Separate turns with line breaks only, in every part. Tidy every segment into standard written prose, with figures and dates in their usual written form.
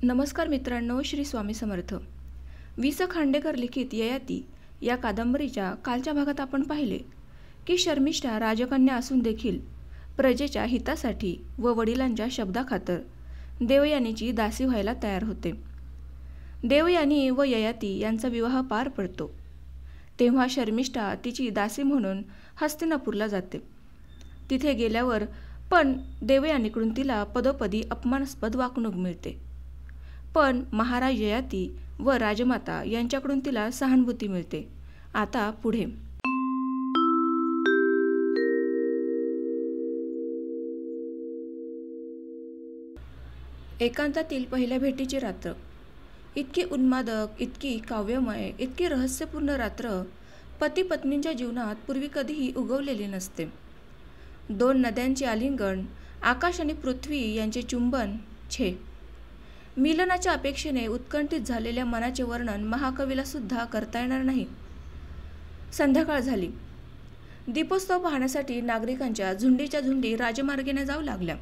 नमस्कार मित्रांनो, श्री स्वामी समर्थ. वि. स. खांडेकर लिखित ययाती या कादंबरीच्या कालच्या भागात आपण पाहिले की शर्मिष्ठा राजकन्या असून देखील प्रजेच्या हितासाठी व वडिलांच्या शब्दाखातर देवयानीची दासी व्हायला तयार होते. देवयानी व ययाती यांचा विवाह पार पडतो तेव्हा शर्मिष्ठा तिची दासी म्हणून हस्तिनापूरला जाते. तिथे गेल्यावर पण देवयानीकडून तिला पदोपदी अपमानास्पद वागणूक मिळते, पण महाराज ययाती व राजमाता यांच्याकडून तिला सहानुभूती मिळते. आता पुढे. एकांतातील पहिल्या भेटीची रात्र इतकी उन्मादक, इतकी काव्यमय, इतकी रहस्यपूर्ण रात्र पती पत्नींच्या जीवनात पूर्वी कधीही उगवलेली नसते. दोन नद्यांचे आलिंगन, आकाश आणि पृथ्वी यांचे चुंबन, छे, मिलनाच्या अपेक्षेने उत्कंठित झालेल्या मनाचे वर्णन महाकवीला सुद्धा करता येणार नाही. संध्याकाळ झाली. दीपोत्सव पाहण्यासाठी नागरिकांच्या झुंडीच्या झुंडी राजमार्गाने जाऊ लागल्या.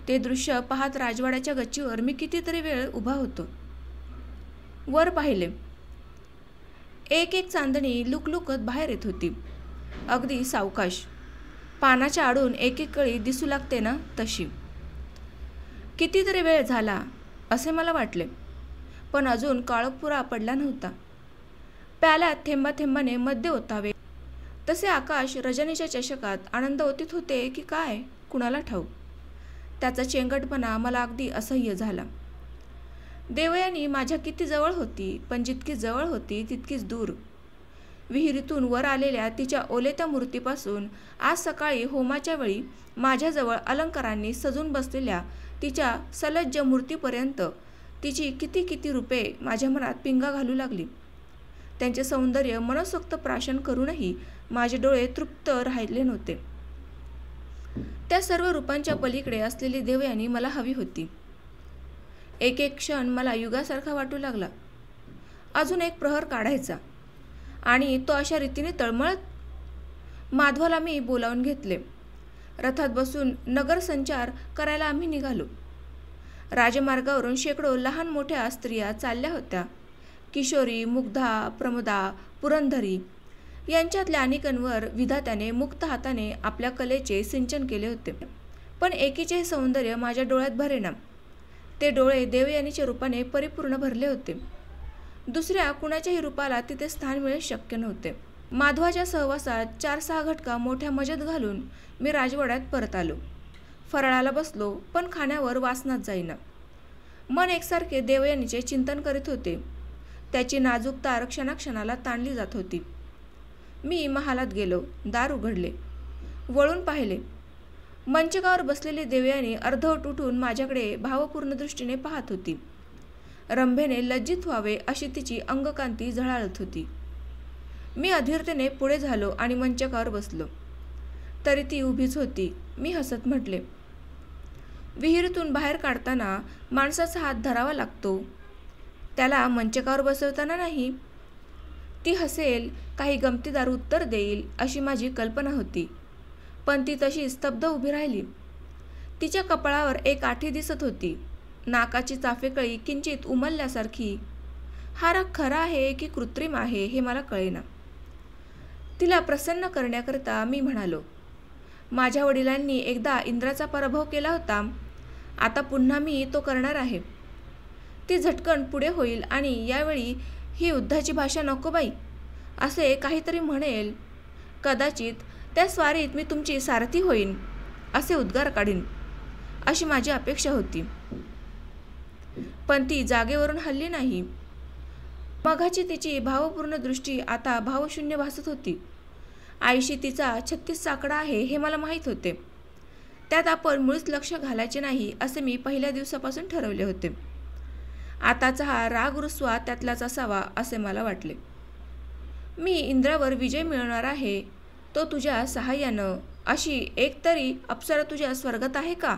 ते दृश्य पाहत राजवाड्याच्या गच्चीवर मी कितीतरी वेळ उभा होतो. वर पाहिले. एक एक चांदणी लुकलुकत बाहेर येत होती, अगदी सावकाश, पानाच्या आडून एक एक कळी दिसू लागते ना तशी. कितीतरी वेळ झाला असे मला वाटले, पण अजून काळोखपुरा पडला नव्हता. प्याल्यात थेंबाथेंबाने मद्य ओतावे तसे आकाश रजनीच्या चषकात आनंद ओतीत होते की काय, कुणाला ठाऊक. त्याचा चेंगटपणा मला अगदी असह्य झाला. देवयानी माझ्या किती जवळ होती, पण जितकी जवळ होती तितकीच दूर. विहिरीतून वर आलेल्या तिच्या ओलेत्या मूर्तीपासून आज सकाळी होमाच्या वेळी माझ्याजवळ अलंकारांनी सजून बसलेल्या तिच्या सलज्ज मूर्तीपर्यंत तिची किती किती रूपे माझ्या मनात पिंगा घालू लागली. त्यांचे सौंदर्य मनसोक्त प्राशन करूनही माझे डोळे तृप्त राहिले नव्हते. त्या सर्व रूपांच्या पलीकडे असलेली देवयानी मला हवी होती. एक एक क्षण मला युगासारखा वाटू लागला. अजून एक प्रहर काढायचा आणि तो अशा रीतीने तळमळत. माधवाला मी बोलावून घेतले. रथात बसून नगर संचार करायला आम्ही निघालो. राजमार्गावरून शेकडो लहान मोठ्या स्त्रिया चालल्या होत्या. किशोरी, मुग्धा, प्रमोदा, पुरंधरी यांच्यातल्या अनेकांवर विधात्याने मुक्त हाताने आपल्या कलेचे सिंचन केले होते, पण एकीचे हे सौंदर्य माझ्या डोळ्यात भरेना. ते डोळे देवयानीच्या रूपाने परिपूर्ण भरले होते. दुसऱ्या कुणाच्याही रूपाला तिथे स्थान मिळणे शक्य नव्हते. माधवाच्या सहवासात 4-6 घटका मोठ्या मजेत घालून मी राजवाड्यात परत आलो. फराळाला बसलो, पण खाण्यावर वासनाच जाईना. मन एकसारखे देवयानीचे चिंतन करीत होते. त्याची नाजूक तार क्षणाक्षणाला ताणली जात होती. मी महालात गेलो. दार उघडले. वळून पाहिले. मंचकावर बसलेली देवयानी अर्धवट उठून माझ्याकडे भावपूर्ण दृष्टीने पाहत होती. रंभेने लज्जित व्हावे अशी तिची अंगकांती झळाळत होती. मी अधीरतेने पुढे झालो आणि मंचकावर बसलो. तरी ती उभीच होती. मी हसत म्हटले, विहिरीतून बाहेर काढताना माणसाचा हात धरावा लागतो, त्याला मंचकावर बसवताना नाही. ती हसेल, काही गमतीदार उत्तर देईल अशी माझी कल्पना होती, पण ती तशी स्तब्ध उभी राहिली. तिच्या कपाळावर एक आठी दिसत होती. नाकाची चाफेकळी किंचित उमलल्यासारखी. हा राग खरा आहे की कृत्रिम आहे हे मला कळेना. तिला प्रसन्न करण्याकरता मी म्हणालो, माझ्या वडिलांनी एकदा इंद्राचा पराभव केला होता, आता पुन्हा मी तो करणार आहे. ती झटकन पुढे होईल आणि यावेळी ही युद्धाची भाषा नको बाई असे काहीतरी म्हणेल. कदाचित त्या स्वारीत मी तुमची सारथी होईन असे उद्गार काढीन अशी माझी अपेक्षा होती, पण ती जागेवरून हलली नाही. मघाची तिची भावपूर्ण दृष्टी आता भावशून्य भासत होती. आईशी तिचा 36 साकडा आहे हे मला माहीत होते. त्यात आपण मुळीच लक्ष घालायचे नाही असे मी पहिल्या दिवसापासून ठरवले होते. आताचा हा राग रुसवा त्यातलाच असावा असे मला वाटले. मी इंद्रावर विजय मिळवणार आहे, तो तुझ्या सहाय्यानं. अशी एक तरी अप्सरा तुझ्या स्वर्गात आहे का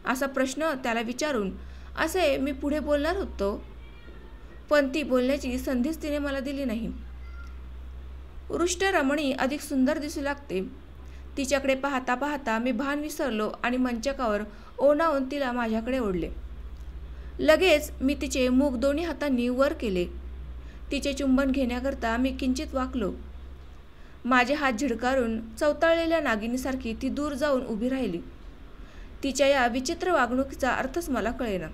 असा प्रश्न त्याला विचारून असे मी पुढे बोलणार होतो, पण ती बोलण्याची संधीच तिने मला दिली नाही. रुष्ट रमणी अधिक सुंदर दिसू लागते. तिच्याकडे पाहता पाहता मी भान विसरलो आणि मंचकावर ओढावून तिला माझ्याकडे ओढले. लगेच मी तिचे मूग दोन्ही हातांनी वर केले. तिचे चुंबन घेण्याकरता मी किंचित वाकलो. माझे हात झिडकारून चवताळलेल्या नागिनीसारखी ती दूर जाऊन उभी राहिली. तिच्या या विचित्र वागणुकीचा अर्थच मला कळेना.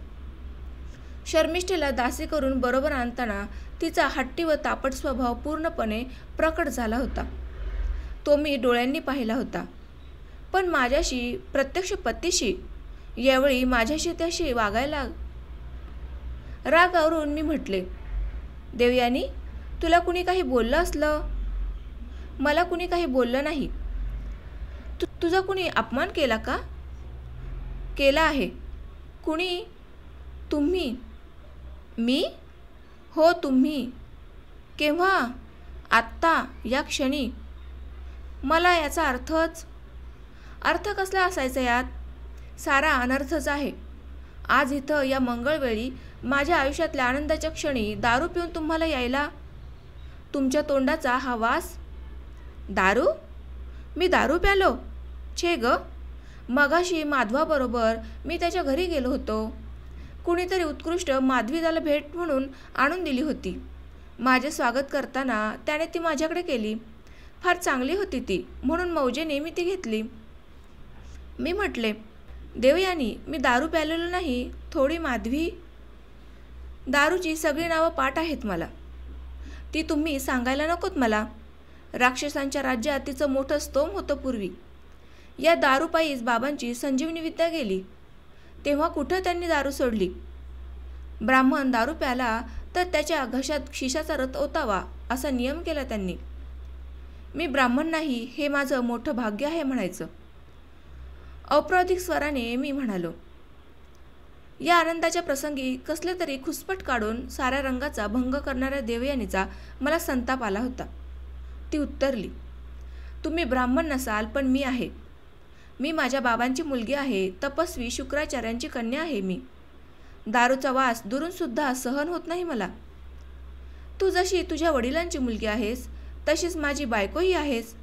शर्मिष्ठेला दासी करून बरोबर आणताना तिचा हट्टी व तापट स्वभाव पूर्णपणे प्रकट झाला होता. तो मी डोळ्यांनी पाहिला होता. पण माझ्याशी, प्रत्यक्ष पतीशी, यावेळी माझ्याशी त्याशी वागायला. रागावरून मी म्हटले, देवयानी, तुला कुणी काही बोललं असलं? मला कुणी काही बोललं नाही. तुझा कुणी अपमान केला का? केला आहे. कुणी? तुम्ही. मी? हो, तुम्ही. केव्हा? आत्ता, या क्षणी. मला याचा अर्थ कसला असायचा यात? सारा अनर्थच आहे. आज इथं या मंगळवेळी माझ्या आयुष्यातल्या आनंदाच्या क्षणी दारू पिऊन तुम्हाला यायला? तुमच्या तोंडाचा हा वास? दारू? मी दारू प्यालो? छे ग, मगाशी माधवाबरोबर मी त्याच्या घरी गेलो होतो. कुणीतरी उत्कृष्ट माधवी त्याला भेट म्हणून आणून दिली होती. माझे स्वागत करताना त्याने ती माझ्याकडे केली. फार चांगली होती ती, म्हणून मौजेने मी ती घेतली. मी म्हटले, देवयानी, मी दारू प्यालेलो नाही, थोडी माधवी. दारूची सगळी नावं पाठ आहेत मला. ती तुम्ही सांगायला नकोत मला. राक्षसांच्या राज्यात तिचं मोठं स्तोम होतं पूर्वी. या दारूपायीच बाबांची संजीवनी विद्या गेली. तेव्हा कुठं त्यांनी दारू सोडली? ब्राह्मण दारू प्याला तर त्याच्या घशात शिशाचा रथ ओतावा असा नियम केला त्यांनी. मी ब्राह्मण नाही हे माझं मोठं भाग्य आहे म्हणायचं. औपराधिक स्वराने मी म्हणालो. या आनंदाच्या प्रसंगी कसले तरी खुसपट काढून साऱ्या रंगाचा भंग करणाऱ्या देवयानीचा मला संताप आला होता. ती उत्तरली, तुम्ही ब्राह्मण नसाल, पण मी आहे. मी माझ्या बाबांची मुलगी आहे. तपस्वी शुक्राचार्यांची कन्या आहे मी. दारूचा वास दुरून सुद्धा सहन होत नाही मला. तू जशी तुझ्या वडिलांची मुलगी आहेस, तशीच माझी बायकोही आहेस.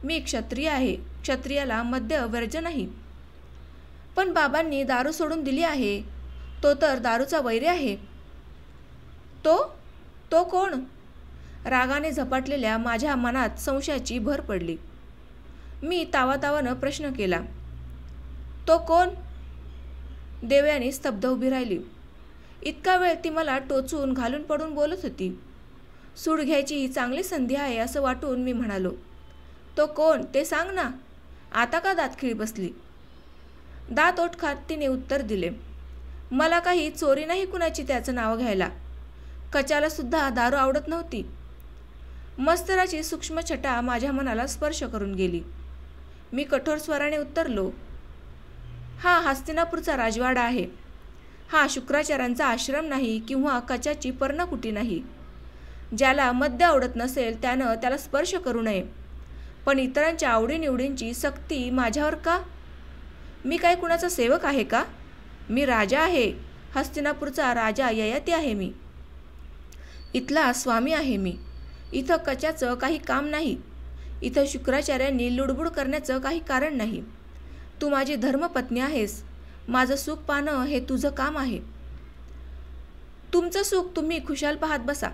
मी क्षत्रिय आहे. क्षत्रियाला मद्य वर्ज्य नाही. पण बाबांनी दारू सोडून दिली आहे. तो तर दारूचा वैरी आहे. तो कोण? रागाने झपाटलेल्या माझ्या मनात संशयाची भर पडली. मी तावातावानं प्रश्न केला, तो कोण? देवयानी स्तब्ध उभी राहिली. इतका वेळ ती मला टोचून घालून पडून बोलत होती. सूड घ्यायची ही चांगली संधी आहे असं वाटून मी म्हणालो, तो कोण ते सांग ना. आता का दातखिळी बसली? दात ओठ खात तिने उत्तर दिले, मला काही चोरी नाही कुणाची त्याचं नाव घ्यायला. कचाला सुद्धा दारू आवडत नव्हती. मस्तराची सूक्ष्म छटा माझ्या मनाला स्पर्श करून गेली. मी कठोर स्वराने उत्तरलो, हा हस्तिनापूरचा राजवाडा आहे. हा शुक्राचार्यांचा आश्रम नाही किंवा कचाची पर्णकुटी नाही. ज्याला मद्य आवडत नसेल त्यानं त्याला स्पर्श करू नये. पण इतरांच्या आवडीनिवडींची सक्ती माझ्यावर का? मी काय कुणाचा सेवक आहे का? मी राजा आहे. हस्तिनापूरचा राजा ययाती आहे मी. इथला स्वामी आहे मी. इथं कचाचं काही काम नाही. इथं शुक्राचार्यांनी लुडबुड करण्याचं काही कारण नाही. तू माझी धर्मपत्नी आहेस. माझं सुख पाहणं हे तुझं काम आहे. तुमचं सुख तुम्ही खुशाल पाहत बसा.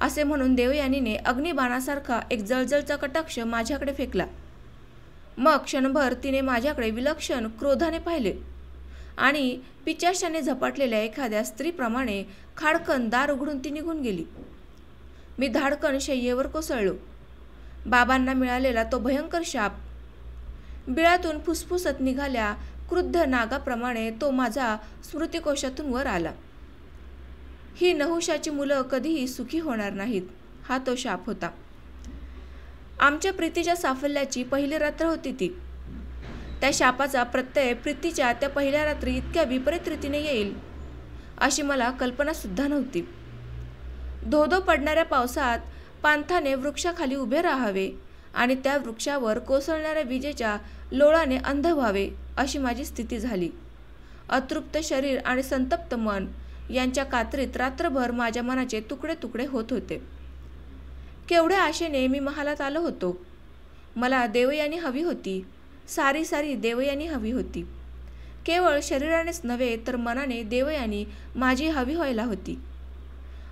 असे म्हणून देवयानीने अग्निबाणासारखा एक जळजळचा कटाक्ष माझ्याकडे फेकला. मग क्षणभर तिने माझ्याकडे विलक्षण क्रोधाने पाहिले आणि पिचाशाने झपाटलेल्या एखाद्या स्त्रीप्रमाणे खाडकन दार उघडून ती निघून गेली. मी धाडकन शय्येवर कोसळलो. बाबांना मिळालेला तो भयंकर शाप बिळातून फुसफुसत निघाल्या क्रुद्ध नागाप्रमाणे तो माझा स्मृतिकोशातून वर आला. ही नहुशाची मुलं कधीही सुखी होणार नाहीत, हा तो शाप होता. आमच्या प्रीतीच्या साफल्याची पहिली रात्र होती ती. त्या शापाचा प्रत्यय प्रीतीच्या त्या पहिल्या रात्री इतक्या विपरीत रीतीने येईल अशी मला कल्पनासुद्धा नव्हती. धोधो पडणाऱ्या पावसात पांथाने वृक्षाखाली उभे राहावे आणि त्या वृक्षावर कोसळणाऱ्या विजेच्या लोळाने अंध व्हावे अशी माझी स्थिती झाली. अतृप्त शरीर आणि संतप्त मन यांच्या कात्रीत रात्रभर माझ्या मनाचे तुकडे तुकडे होत होते. केवढ्या आशेने मी महालात आलो होतो. मला देवयानी हवी होती. सारी सारी देवयानी हवी होती. केवळ शरीरानेच नव्हे तर मनाने देवयानी माझी हवी व्हायला होती.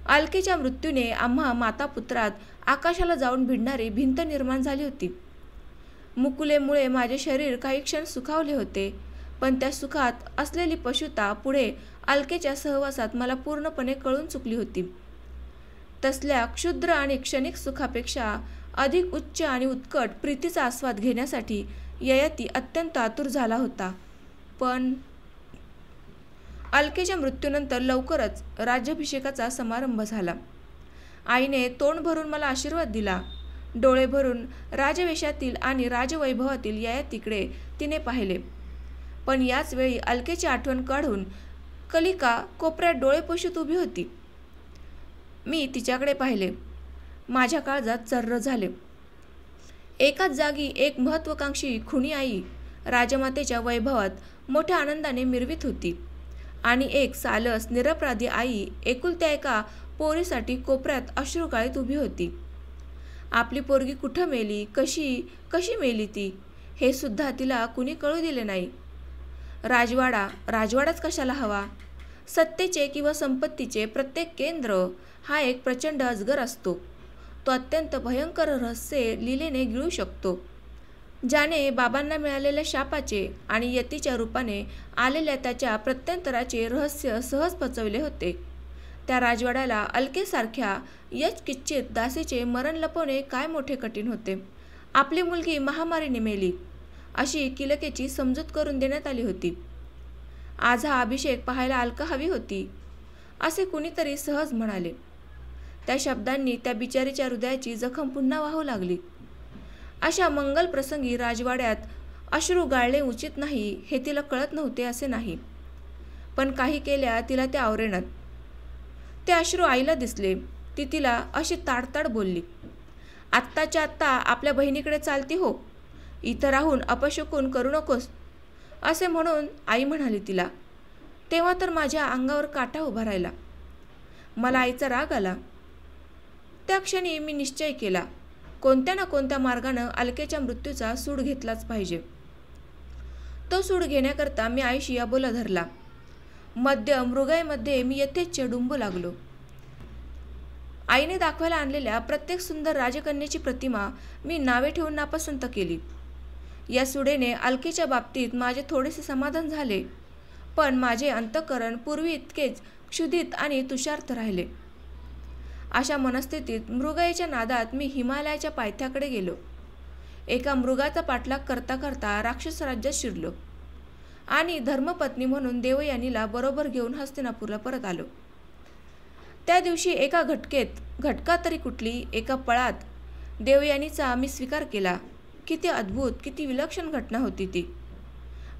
अलकेच्या मृत्यूने आम्हा मातापुत्रात आकाशाला जाऊन भिडणारी भिंत निर्माण झाली होती. मुकुलेमुळे माझे शरीर काही क्षण सुखावले होते, पण त्या सुखात असलेली पशुता पुढे अलकेच्या सहवासात मला पूर्णपणे कळून चुकली होती. तसल्या क्षुद्र आणि क्षणिक सुखापेक्षा अधिक उच्च आणि उत्कट प्रीतीचा आस्वाद घेण्यासाठी ययाती अत्यंत आतुर झाला होता. पण अलकेच्या मृत्यूनंतर लवकरच राज्याभिषेकाचा समारंभ झाला. आईने तोंड भरून मला आशीर्वाद दिला. डोळे भरून राजवेशातील आणि राजवैभवातील ययातीकडे तिने पाहिले. पण याच वेळी अलकेची आठवण काढून कलिका कोपऱ्यात डोळे पुसत उभी होती. मी तिच्याकडे पाहिले. माझ्या काळजात चर्र झाले. एकाच जागी एक महत्त्वाकांक्षी खुनी आई राजमातेच्या वैभवात मोठ्या आनंदाने मिरवीत होती आणि एक सालस निरपराधी आई एकुलत्या एका पोरीसाठी कोपऱ्यात अश्रू गाळीत उभी होती. आपली पोरगी कुठं मेली, कशी मेली ती, हे सुद्धा तिला कुणी कळू दिले नाही. राजवाडाच कशाला हवा? सत्तेचे किंवा संपत्तीचे प्रत्येक केंद्र हा एक प्रचंड अजगर असतो. तो अत्यंत भयंकर रहस्ये लीलेने गिळू शकतो. ज्याने बाबांना मिळालेल्या शापाचे आणि यतीच्या रूपाने आलेल्या त्याच्या प्रत्यंतराचे रहस्य सहज पचवले होते, त्या राजवाड्याला अलकेसारख्या यचकिच्चित दासीचे मरण लपवणे काय मोठे कठीण होते. आपली मुलगी महामारीने मेली अशी किलकेची समजूत करून देण्यात आली होती. आज हा अभिषेक पाहायला अलका हवी होती, असे कुणीतरी सहज म्हणाले. त्या शब्दांनी त्या बिचारीच्या हृदयाची जखम पुन्हा वाहू लागली. अशा मंगल प्रसंगी राजवाड्यात अश्रू गाळणे उचित नाही हे तिला कळत नव्हते असे नाही, पण काही केल्या तिला ते आवरेनात. ते अश्रू आईला दिसले. ती तिला अशी ताडताड बोलली, आत्ताच्या आत्ता आपल्या बहिणीकडे चालती हो, इथं राहून अपशकुन करू नकोस, असे म्हणून आई म्हणाली तिला. तेव्हा तर माझ्या अंगावर काटा उभा राहिला. मला आईचा राग आला. त्या क्षणी मी निश्चय केला, कोणत्या ना कोणत्या मार्गानं अलकेच्या मृत्यूचा सूड घेतलाच पाहिजे. तो सूड घेण्याकरता मी आईशी अबोला धरला. मध्य मृगयमध्ये मी यथेच्छ डुंबू लागलो. आईने दाखवायला आणलेल्या प्रत्येक सुंदर राजकन्येची प्रतिमा मी नावे ठेवून नापसंत केली. या सुडेने अलकेच्या बाबतीत माझे थोडेसे समाधान झाले, पण माझे अंतःकरण पूर्वी इतकेच क्षुधित आणि तुषार्थ राहिले. अशा मनस्थितीत मृगयेच्या नादात मी हिमालयाच्या पायथ्याकडे गेलो. एका मृगाचा पाठलाग करता करता राक्षस राज्यात शिरलो आणि धर्मपत्नी म्हणून देवयानीला बरोबर घेऊन हस्तिनापूरला परत आलो. त्या दिवशी एका घटका तरी कुठली एका पळात देवयानीचा मी स्वीकार केला. किती अद्भुत, किती विलक्षण घटना होती ती.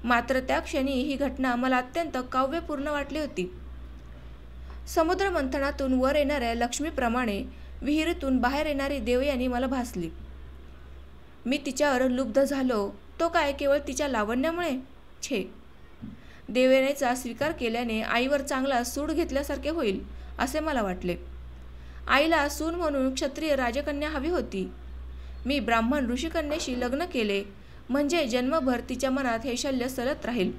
मात्र त्या क्षणी ही घटना मला अत्यंत काव्यपूर्ण वाटली होती. समुद्र मंथनातून वर येणाऱ्या लक्ष्मीप्रमाणे विहिरीतून बाहेर येणारी देवयानी मला भासली. मी तिच्यावर लुब्ध झालो. तो काय केवळ तिच्या लावण्यामुळे? छे, देवयानीचा स्वीकार केल्याने आईवर चांगला सूड घेतल्यासारखे होईल असे मला वाटले. आईला सून म्हणून क्षत्रिय राजकन्या हवी होती. मी ब्राह्मण ऋषिकन्येशी लग्न केले म्हणजे जन्मभर तिच्या मनात हे शल्य सलत राहील.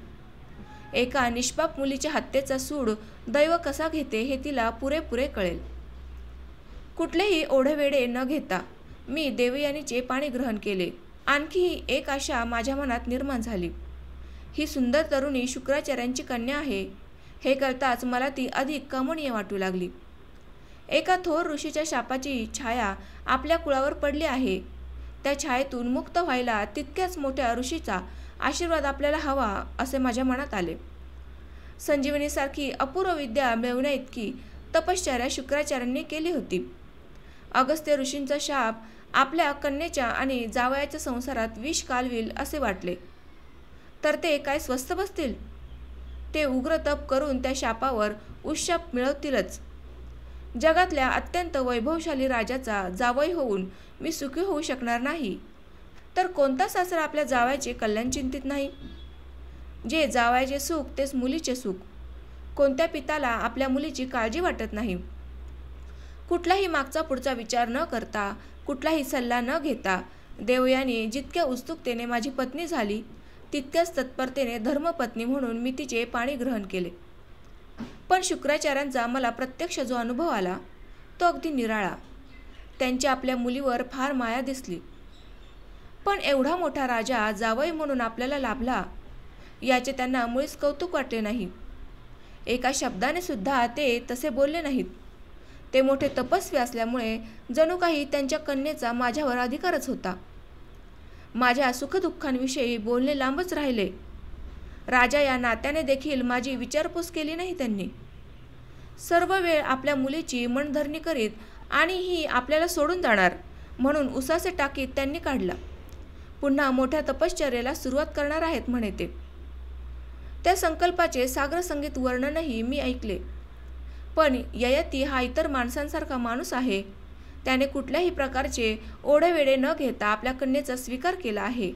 एका निष्पाप मुलीच्या हत्येचा सूड दैव कसा घेते हे तिला पुरेपुरे कळेल. कुठलेही ओढेवेडे न घेता मी देवयानीचे पाणी ग्रहण केले. आणखी एक आशा माझ्या मनात निर्माण झाली. ही सुंदर तरुणी शुक्राचार्यांची कन्या आहे हे कळताच मला ती अधिक कमनीय वाटू लागली. एका थोर ऋषीच्या शापाची छाया आपल्या कुळावर पडली आहे. त्या छायेतून मुक्त व्हायला तितक्याच मोठ्या ऋषीचा आशीर्वाद आपल्याला हवा असे माझ्या मनात आले. संजीवनीसारखी अपूर्व विद्या मिळवण्या इतकी तपश्चर्या शुक्राचार्यांनी केली होती. अगस्त्य ऋषींचा शाप आपल्या कन्येच्या आणि जावयाच्या संसारात विष कालविल असे वाटले तर ते काय स्वस्थ बसतील? ते उग्र तप करून त्या शापावर उशाप मिळवतीलच. जगातल्या अत्यंत वैभवशाली राजाचा जावई होऊन मी सुखी होऊ शकणार नाही तर कोणता सासरा आपल्या जावयाचे कल्याण चिंतित नाही? जे जावयाचे सुख तेच मुलीचे सुख. कोणत्या पिताला आपल्या मुलीची काळजी वाटत नाही? कुठलाही मागचा पुढचा विचार न करता, कुठलाही सल्ला न घेता देवयानी जितक्या उत्सुकतेने माझी पत्नी झाली तितक्याच तत्परतेने धर्मपत्नी म्हणून मी तिचे पाणी ग्रहण केले. पण शुक्राचार्यांचा मला प्रत्यक्ष जो अनुभव आला तो अगदी निराळा. त्यांची आपल्या मुलीवर फार माया दिसली. पण एवढा मोठा राजा जावई म्हणून आपल्याला लाभला याचे त्यांना मुळीच कौतुक वाटले नाही. एका शब्दाने सुद्धा ते तसे बोलले नाहीत. ते मोठे तपस्वी असल्यामुळे जणू काही त्यांच्या कन्येचा माझ्यावर अधिकारच होता. माझ्या सुखदुःखांविषयी बोलणे लांबच राहिले. राजा या नात्याने देखील माझी विचारपूस केली नाही त्यांनी. सर्व वेळ आपल्या मुलीची मनधरणी करीत आणि ही आपल्याला सोडून जाणार म्हणून उसासे टाकीत त्यांनी काढला. पुन्हा मोठ्या तपश्चर्येला सुरुवात करणार आहेत म्हणे ते. त्या संकल्पाचे सागरसंगीत वर्णनही मी ऐकले. पण ययाती हा इतर माणसांसारखा माणूस आहे. त्याने कुठल्याही प्रकारचे ओढेवेढे न घेता आपल्या कन्येचा स्वीकार केला आहे.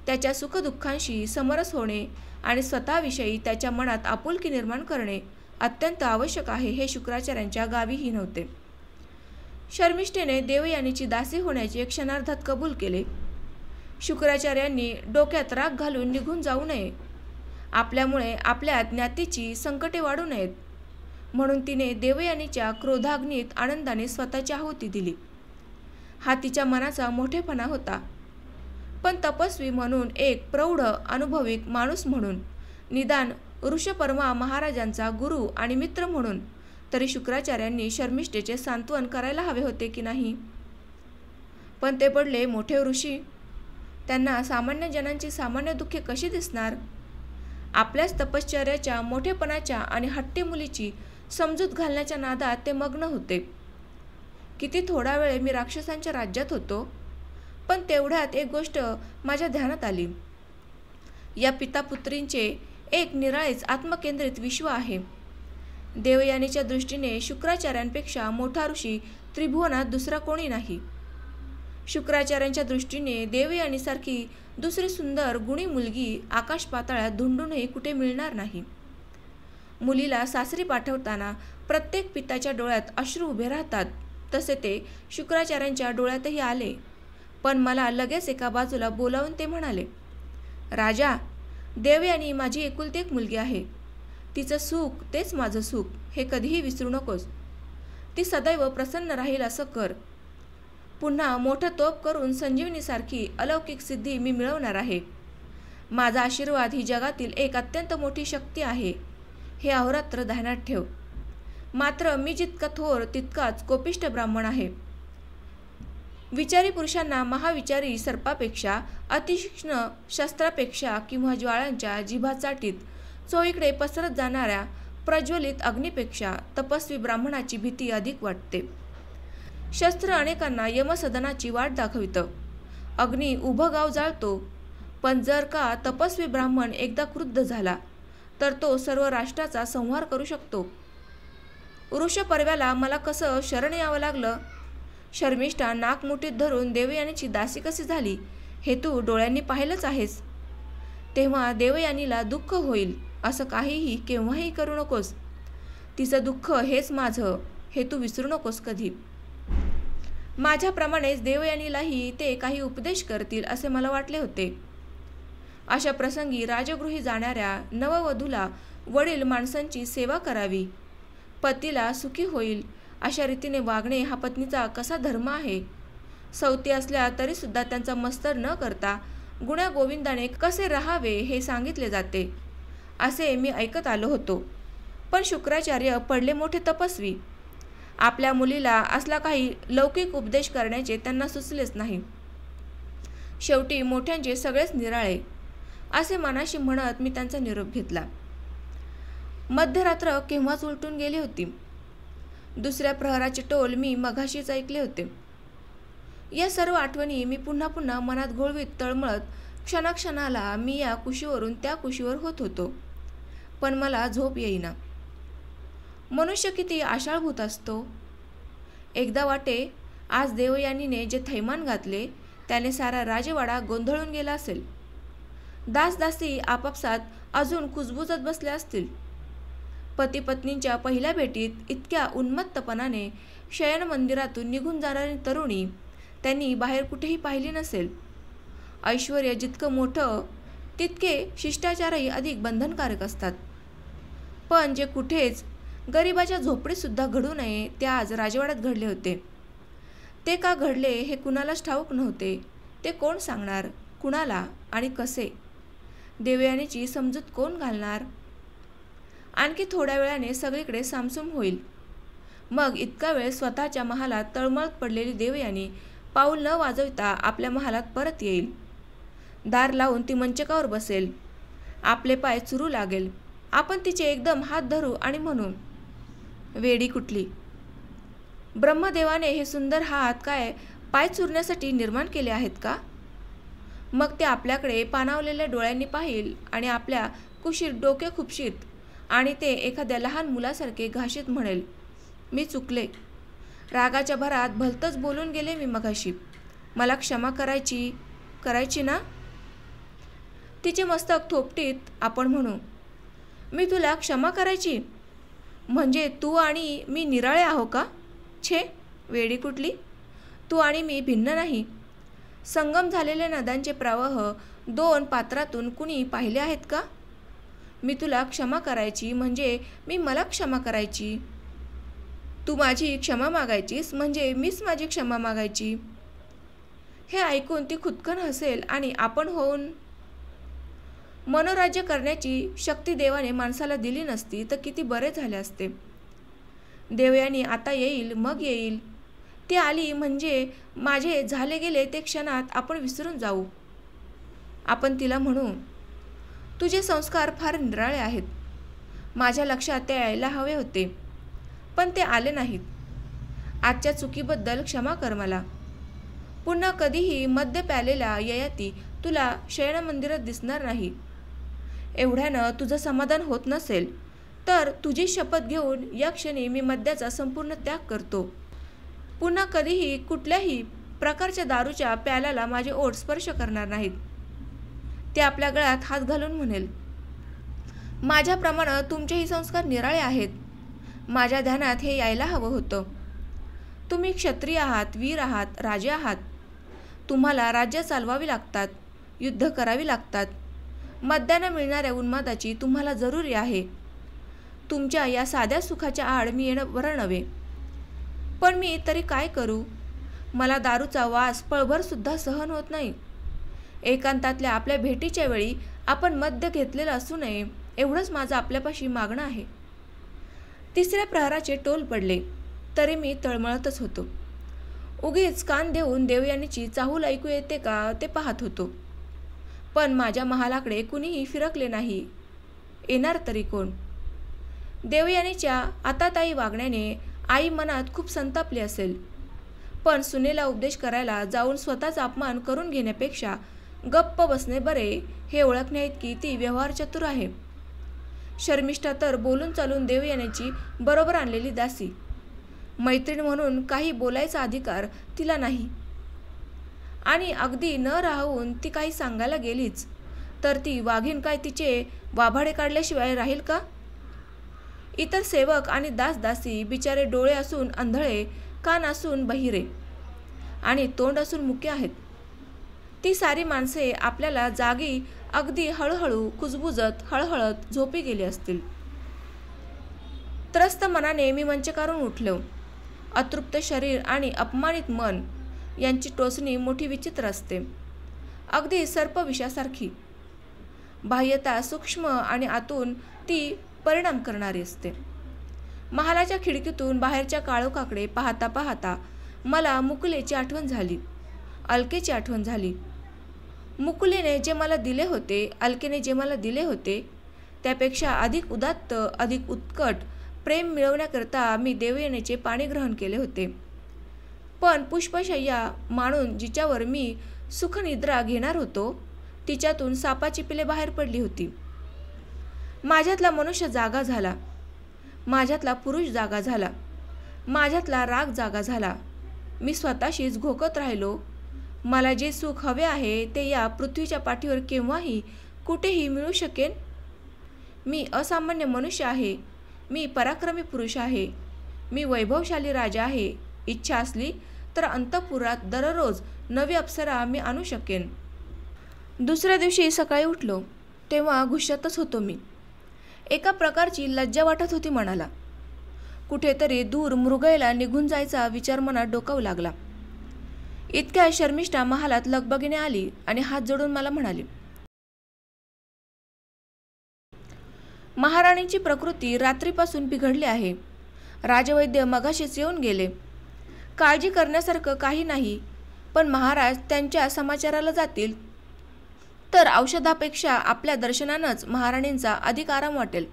त्याच्या सुखदुःखांशी समरस होणे आणि स्वतःविषयी त्याच्या मनात आपुलकी निर्माण करणे अत्यंत आवश्यक आहे हे शुक्राचार्यांच्या गावीही नव्हते. शर्मिष्ठेने देवयानीची दासी होण्याचे क्षणार्धात कबूल केले. शुक्राचार्यांनी डोक्यात राग घालून निघून जाऊ नये. आपल्यामुळे आपल्या ज्ञातीची संकटे वाढू नयेत म्हणून तिने देवयानीच्या क्रोधाग्नीत आनंदाने स्वतःची आहुती दिली. हा तिच्या मनाचा मोठेपणा होता. पण तपस्वी म्हणून, एक प्रौढ अनुभविक माणूस म्हणून, निदान ऋषपर्मा महाराजांचा गुरु आणि मित्र म्हणून तरी शुक्राचार्यांनी शर्मिष्ठेचे सांत्वन करायला हवे होते की नाही. पण ते पडले मोठे ऋषी. त्यांना सामान्य जनांची सामान्य दुःखे कशी दिसणार. आपल्याच तपश्चर्याच्या मोठेपणाच्या आणि हट्टी मुलीची समजूत घालण्याच्या नादात ते मग्न होते. किती थोडा वेळ मी राक्षसांच्या राज्यात होतो. पण तेवढ्यात एक गोष्ट माझ्या ध्यानात आली. या पितापुत्रींचे एक निराळेच आत्मकेंद्रित विश्व आहे. देवयानीच्या दृष्टीने शुक्राचार्यांपेक्षा मोठा ऋषी त्रिभुवनात दुसरा कोणी नाही. शुक्राचार्यांच्या दृष्टीने देवयानीसारखी दुसरी सुंदर गुणी मुलगी आकाश पाताळात धुंडूनही कुठे मिळणार नाही. मुलीला सासरी पाठवताना प्रत्येक पित्याच्या डोळ्यात अश्रू उभे राहतात तसे ते शुक्राचार्यांच्या डोळ्यातही आले. पण मला लगेच एका बाजूला बोलावून ते म्हणाले, राजा, देवयानी माझी एकुलती एक मुलगी आहे. तिचं सुख तेच माझं सुख हे कधीही विसरू नकोस. ती सदैव प्रसन्न राहील असं कर. पुन्हा मोठं तोप करून संजीवनीसारखी अलौकिक सिद्धी मी मिळवणार आहे. माझा आशीर्वाद ही जगातील एक अत्यंत मोठी शक्ती आहे हे अहोरात्र ध्यानात ठेव. मात्र मी जितका थोर तितकाच कोपिष्ट ब्राह्मण आहे. विचारी पुरुषांना महाविचारी सर्पापेक्षा, अतितीक्ष्ण शस्त्रापेक्षा किंवा ज्वाळांच्या जिभा चाटीत चोहीकडे पसरत जाणाऱ्या प्रज्वलित अग्नीपेक्षा तपस्वी ब्राह्मणाची भीती अधिक वाटते. शस्त्र अनेकांना यमसदनाची वाट दाखवितं. अग्नी उभं गाव जाळतो. पण जर का तपस्वी ब्राह्मण एकदा क्रुद्ध झाला तर तो सर्व राष्ट्राचा संहार करू शकतो. ऋषपर्व्याला मला कसं शरण यावं लागलं. शर्मिष्ठा नाक मुठीत धरून देवयानीची दासी कशी झाली हे तू डोळ्यांनी पाहिलंच आहेस. तेव्हा देवयानीला दुःख होईल असं काहीही केव्हाही करू नकोस. तिचं दुःख हेच माझं हे तू विसरू नकोस कधी. माझ्याप्रमाणेच देवयानीलाही ते काही उपदेश करतील असे मला वाटले होते. अशा प्रसंगी राजगृही जाणाऱ्या नववधूला वडील माणसांची सेवा करावी. पतीला सुखी होईल अशा रीतीने वागणे हा पत्नीचा कसा धर्म आहे. सवती असल्या तरीसुद्धा त्यांचा मस्तर न करता गुण्यागोविंदाने कसे राहावे हे सांगितले जाते असे मी ऐकत आलो होतो. पण शुक्राचार्य पडले मोठे तपस्वी. आपल्या मुलीला असला काही लौकिक उपदेश करण्याचे त्यांना सुचलेच नाही. शेवटी मोठ्यांचे सगळेच निराळे असे मनाशी म्हणत मी त्यांचा निरोप घेतला. मध्यरात्र केव्हाच उलटून गेली होती. दुसऱ्या प्रहराचे टोल मी मघाशीच ऐकले होते. या सर्व आठवणी मी पुन्हा पुन्हा मनात घोळवीत तळमळत क्षणाक्षणाला मी या कुशीवरून त्या कुशीवर होत होतो. पण मला झोप येईना. मनुष्य किती आशाळभूत असतो. एकदा वाटे आज देवयानीने जे थैमान घातले त्याने सारा राजवाडा गोंधळून गेला असेल. दासदासी आपापसात अजून कुजबुजत बसल्या असतील. पती पत्नींच्या पहिल्या भेटीत इतक्या उन्मत्तपणाने शयन मंदिरातून निघून जाणारी तरुणी त्यांनी बाहेर कुठेही पाहिली नसेल. ऐश्वर्य जितकं मोठं तितके शिष्टाचारही अधिक बंधनकारक असतात. पण जे कुठेच गरिबाच्या झोपडीतसुद्धा घडू नये ते आज राजवाड्यात घडले होते. ते का घडले हे कुणालाच ठाऊक नव्हते. ते कोण सांगणार, कुणाला आणि कसे? देवयानीची समजूत कोण घालणार? आणखी थोड्या वेळाने सगळीकडे सामसूम होईल. मग इतका वेळ स्वतःच्या महालात तळमळत पडलेली देवयानी पाऊल न वाजवता आपल्या महालात परत येईल. दार लावून ती मंचकावर बसेल. आपले पाय चुरू लागेल. आपण तिचे एकदम हात धरू आणि म्हणू, वेडी कुठली! ब्रह्मदेवाने हे सुंदर हात काय पाय चुरण्यासाठी निर्माण केले आहेत का? मग ते आपल्याकडे पाणावलेल्या डोळ्यांनी पाहिल आणि आपल्या कुशीत डोके खुपशीत आणि ते एखाद्या लहान मुलासारखे घाशीत म्हणेल, मी चुकले. रागाच्या भरात भलतंच बोलून गेले मी मगाशी. मला क्षमा करायची ना? तिचे मस्तक थोपटीत आपण म्हणू, मी तुला क्षमा करायची? म्हणजे तू आणि मी निराळे आहो का? छे, वेडी कुठली! तू आणि मी भिन्न नाही. संगम झालेल्या नद्यांचे प्रवाह दोन पात्रातून कुणी पाहिले आहेत का? मी तुला क्षमा करायची म्हणजे मी मला क्षमा करायची. तू माझी क्षमा मागायचीस म्हणजे मीच माझी क्षमा मागायची. हे ऐकून ती खुदकन हसेल आणि आपण होऊन मनोराज्य करण्याची शक्ती देवाने माणसाला दिली नसती तर किती बरे झाले असते. देवयानी आता येईल, मग येईल. ती आली म्हणजे माझे झाले गेले ते क्षणात आपण विसरून जाऊ. आपण तिला म्हणू, तुझे संस्कार फार निराळे आहेत. माझ्या लक्षात ते यायला हवे होते, पण ते आले नाहीत. आजच्या चुकीबद्दल क्षमा कर मला. पुन्हा कधीही मद्य प्यालेला ययाती तुला शयनमंदिरात दिसणार नाही. एवढ्यानं तुझं समाधान होत नसेल तर तुझी शपथ घेऊन या क्षणी मी मद्याचा संपूर्ण त्याग करतो. पुन्हा कधीही कुठल्याही प्रकारच्या दारूच्या प्याल्याला माझे ओठ स्पर्श करणार नाहीत. ते आपल्या गळ्यात हात घालून म्हणेल, माझ्याप्रमाणे तुमचेही संस्कार निराळे आहेत. माझ्या ध्यानात हे यायला हवं होतं. तुम्ही क्षत्रिय आहात, वीर आहात, राजे आहात. तुम्हाला राज्य चालवावी लागतात, युद्ध करावी लागतात. मद्यानं मिळणाऱ्या उन्मादाची तुम्हाला जरुरी आहे. तुमच्या या साध्या सुखाच्या आड मी येणं बरं नव्हे. पण मी तरी काय करू? मला दारूचा वास पळभरसुद्धा सहन होत नाही. एकांतातल्या आपल्या भेटीच्या वेळी आपण मद्य घेतलेलं असू नये एवढंच माझं आपल्यापाशी मागणं आहे. तिसऱ्या प्रहराचे टोल पडले तरी मी तळमळतच होतो. उगीच कान देऊन देवयानीची चाहूल ऐकू येते का ते पाहत होतो. पण माझ्या महालाकडे कुणीही फिरकले नाही. येणार तरी कोण? देवयानीच्या आताताई वागण्याने आई मनात खूप संतापली असेल. पण सुनेला उपदेश करायला जाऊन स्वतःचा अपमान करून घेण्यापेक्षा गप्प बसणे बरे हे ओळखण्याइतकी ती व्यवहार चतुर आहे. शर्मिष्ठा तर बोलून चालून देवयानीची बरोबर आणलेली दासी. मैत्रीण म्हणून काही बोलायचा अधिकार तिला नाही. आणि अगदी न राहून ती काही सांगायला गेलीच तर ती वाघीण काय तिचे वाभाडे काढल्याशिवाय राहील का? इतर सेवक आणि दासदासी बिचारे डोळे असून आंधळे, कान असून बहिरे आणि तोंड असून मुके आहेत. ती सारी माणसे आपल्याला जागी अगदी हळूहळू कुजबुजत हळहळत झोपी गेली असतील. त्रस्त मनाने मी मंचकारून उठलो. अतृप्त शरीर आणि अपमानित मन यांची टोचणी मोठी विचित्र असते, अगदी सर्पविषासारखी. बाह्यता सूक्ष्म आणि आतून ती परिणाम करणारी असते. महालाच्या खिडकीतून बाहेरच्या काळोखाकडे पाहता पाहता मला मुकुलेची आठवण झाली, अलकेची आठवण झाली. मुकुलेने जे मला दिले होते, अलकेने जे मला दिले होते त्यापेक्षा अधिक उदात्त, अधिक उत्कट प्रेम मिळवण्याकरता मी देवयानीचे पाणी ग्रहण केले होते. पण पुष्पशय्या माणून जिच्यावर मी सुखनिद्रा घेणार होतो तिच्यातून सापाची पिले बाहेर पडली होती. माझ्यातला मनुष्य जागा झाला. माझ्यातला पुरुष जागा झाला. माझ्यातला राग जागा झाला. मी स्वतःशीच घोकत राहिलो. मला जे सुख हवे आहे ते या पृथ्वीच्या पाठीवर केव्हाही कुठेही मिळू शकेन. मी असामान्य मनुष्य आहे. मी पराक्रमी पुरुष आहे. मी वैभवशाली राजा आहे. इच्छा असली तर अंतःपुरात दररोज नवी अप्सरा मी आणू शकेन. दुसऱ्या दिवशी सकाळी उठलो तेव्हा गुस्सातच होतो मी. एका प्रकारची लज्जा वाटत होती मनाला. कुठेतरी दूर मृगयला निघून जायचा विचार मनात डोकावू लागला. इतक्या शर्मिष्ठा महालात लगबगीने आली आणि हात जोडून मला म्हणाली, महाराणींची प्रकृती रात्रीपासून बिघडली आहे. राजवैद्य मगाशीच येऊन गेले. काळजी करण्यासारखं काही नाही, पण महाराज त्यांच्या समाचाराला जातील तर औषधापेक्षा आपल्या दर्शनानंच महाराणींचा अधिक आराम वाटेल.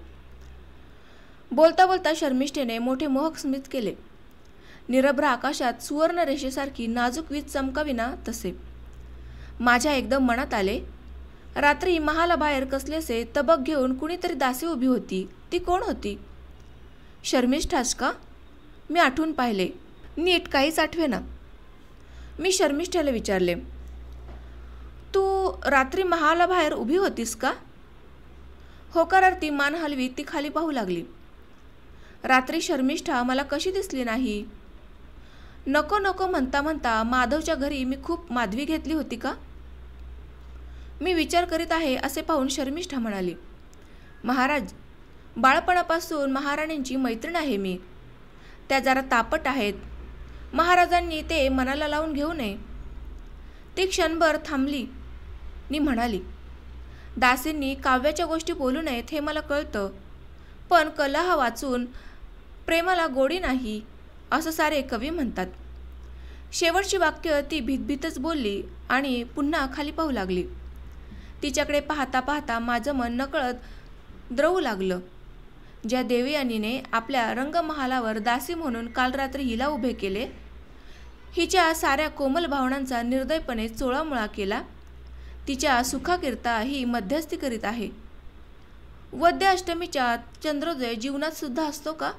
बोलता बोलता शर्मिष्ठेने मोठे मोहक स्मित केले. निरभ्र आकाशात सुवर्ण रेषेसारखी नाजूक वीज चमकाविना तसे. माझ्या एकदम मनात आले, रात्री महालाबाहेर कसलेसे तबक घेऊन कुणीतरी दासी उभी होती. ती कोण होती? शर्मिष्ठाच का? मी आठवून पाहिले. नीट काहीच आठवेना. मी शर्मिष्ठेला विचारले, तू रात्री महालाबाहेर उभी होतीस का? होकारार्थी मान हलवी ती खाली पाहू लागली. रात्री शर्मिष्ठा मला कशी दिसली नाही? नको नको म्हणता म्हणता माधवच्या घरी मी खूप माधवी घेतली होती का? मी विचार करीत आहे असे पाहून शर्मिष्ठा म्हणाली, महाराज, बाळपणापासून महाराणींची मैत्रीण आहे मी. त्या जरा तापट आहेत. महाराजांनी ते मनाला लावून घेऊ नये. ती क्षणभर थांबली नि म्हणाली, दासींनी काव्याच्या गोष्टी बोलू नयेत हे मला कळतं, पण कलह वाचून प्रेमाला गोडी नाही असं सारे कवी म्हणतात. शेवटची वाक्य ती भीतभीतच बोलली आणि पुन्हा खाली पाहू लागली. तिच्याकडे पाहता पाहता माझं मन नकळत द्रवू लागलं. ज्या देवयानीने आपल्या रंगमहालावर दासी म्हणून काल रात्री हिला उभे केले, हिच्या साऱ्या कोमल भावनांचा निर्दयपणे चोळामुळा केला, तिच्या सुखाकरिता ही मध्यस्थी करीत आहे. वद्य अष्टमीच्या चंद्रोदय जीवनात सुद्धा असतो का?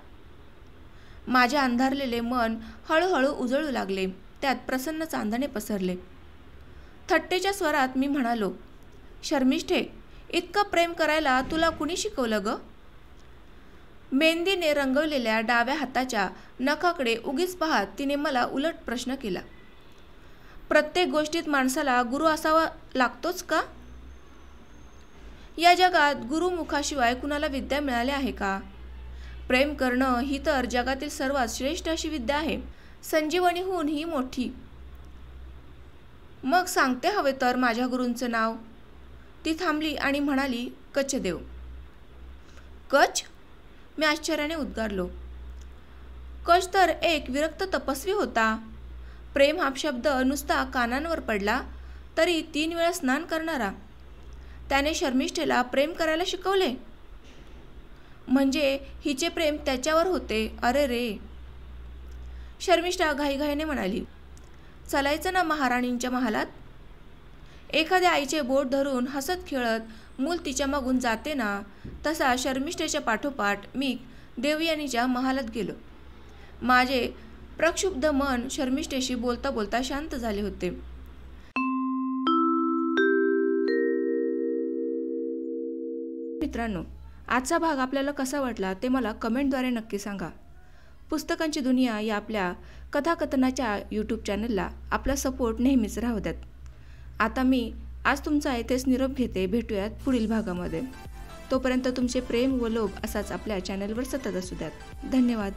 माझे अंधारलेले मन हळूहळू उजळू लागले. त्यात प्रसन्न चांदणे पसरले. थट्टेच्या स्वरात मी म्हणालो, शर्मिष्ठे, इतकं प्रेम करायला तुला कुणी शिकवलं ग? मेहंदीने रंगवलेल्या डाव्या हाताच्या नखाकडे उगीच पाहत तिने मला उलट प्रश्न केला, प्रत्येक गोष्टीत माणसाला गुरु असावा लागतोच का? या जगात गुरुमुखाशिवाय कुणाला विद्या मिळाली आहे का? प्रेम करणं ही तर जगातील सर्वात श्रेष्ठ अशी विद्या आहे. संजीवनीहून ही मोठी. मग सांगते हवे तर माझ्या गुरूंचं नाव. ती थांबली आणि म्हणाली, कचदेव. कच? मी आश्चर्याने उद्गारलो. कच तर एक विरक्त तपस्वी होता. प्रेम हा शब्द नुसता कानांवर पडला तरी 3 वेळा स्नान करणारा. त्याने शर्मिष्ठेला प्रेम करायला शिकवले. म्हणजे हिचे प्रेम त्याच्यावर होते. अरे रे. शर्मिष्ठा घाईघाईने म्हणाली, चलायचं ना महाराणींच्या महालात? एखाद्या आईचे बोट धरून हसत खेळत मूल तिच्या मागून जाते ना, तसा शर्मिष्ठेच्या पाठोपाठ मी देवयानीच्या महालात गेलो. माझे प्रक्षुब्ध मन शर्मिष्ठेशी बोलता बोलता शांत झाले होते. मित्रांनो, आजचा भाग आपल्याला कसा वाटला ते मला कमेंटद्वारे नक्की सांगा. पुस्तकांची दुनिया या आपल्या कथाकथनाच्या यूट्यूब चॅनलला आपला सपोर्ट नेहमीच राहू द्यात. आता मी आज तुमचा इथेच निरोप घेते. भेटूयात पुढील भागामध्ये. तोपर्यंत तुमचे प्रेम व लोभ असाच आपल्या चॅनलवर सतत असू द्यात. धन्यवाद.